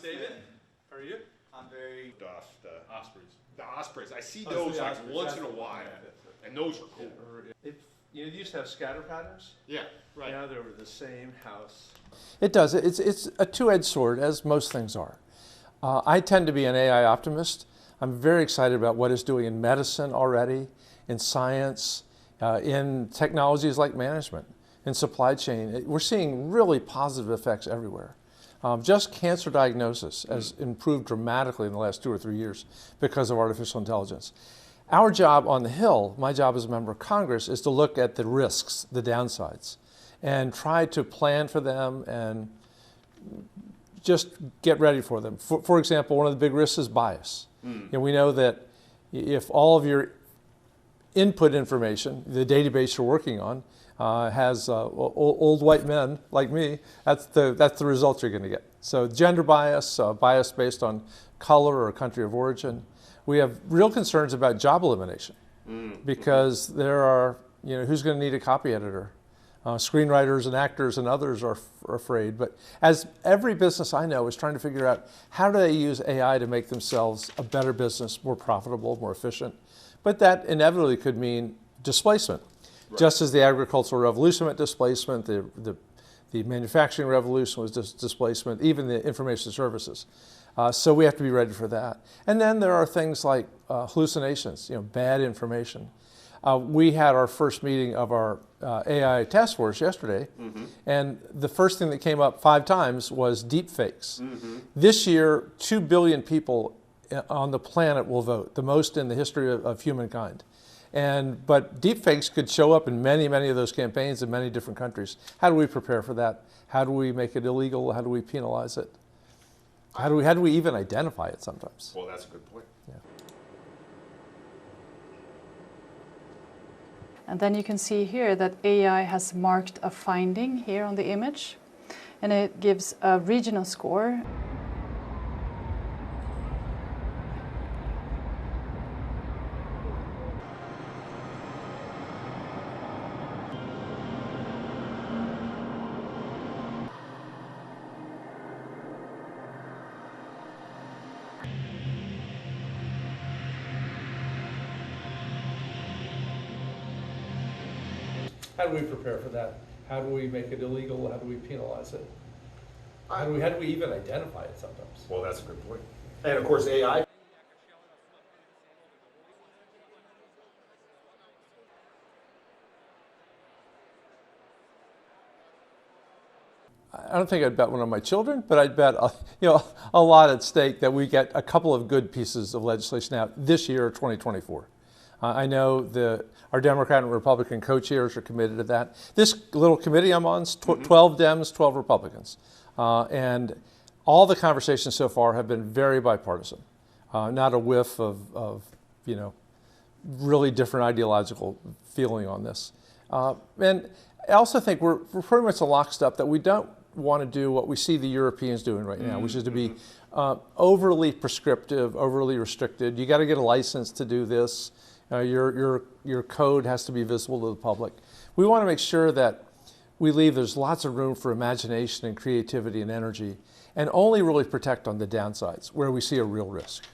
David. How are you? I'm very... The ospreys. The ospreys. I see those like once in a while, and those are cool. You used to have scatter patterns. Yeah, right. Now they're over the same house. It does. It's a two-edged sword, as most things are. I tend to be an AI optimist. I'm very excited about what it's doing in medicine already, in science, in technologies like management, in supply chain. We're seeing really positive effects everywhere. Just cancer diagnosis has improved dramatically in the last 2 or 3 years because of artificial intelligence. Our job on the Hill, my job as a member of Congress, is to look at the risks, the downsides, and try to plan for them and just get ready for them. For example, one of the big risks is bias. And we know that if all of your input information, the database you're working on, has old white men like me, that's the result you're going to get. So gender bias, bias based on color or country of origin. We have real concerns about job elimination because there are, who's going to need a copy editor? Screenwriters and actors and others are afraid. But as every business I know is trying to figure out how do they use AI to make themselves a better business, more profitable, more efficient. But that inevitably could mean displacement. Right. Just as the agricultural revolution meant displacement, the manufacturing revolution was displacement, even the information services. So we have to be ready for that. And then there are things like hallucinations, bad information. We had our first meeting of our AI task force yesterday, and the first thing that came up 5 times was deepfakes. This year, 2 billion people on the planet will vote, the most in the history of humankind. But deepfakes could show up in many, many of those campaigns in many different countries. How do we prepare for that? How do we make it illegal? How do we penalize it? How do we even identify it sometimes? Well, that's a good point. Yeah. And then you can see here that AI has marked a finding here on the image, and it gives a regional score. How do we prepare for that? How do we make it illegal? How do we penalize it? How do we even identify it sometimes? Well, that's a good point. And of course, AI. I don't think I'd bet one on my children, but I'd bet a lot at stake that we get a couple of good pieces of legislation out this year, 2024. I know our Democrat and Republican co-chairs are committed to that. This little committee I'm on is 12 Dems, 12 Republicans. And all the conversations so far have been very bipartisan. Not a whiff of really different ideological feeling on this. And I also think we're pretty much a lockstep that we don't want to do what we see the Europeans doing right now, which is to be overly prescriptive, overly restricted. You got to get a license to do this. Your code has to be visible to the public. We want to make sure that there's lots of room for imagination and creativity and energy, and only really protect on the downsides where we see a real risk.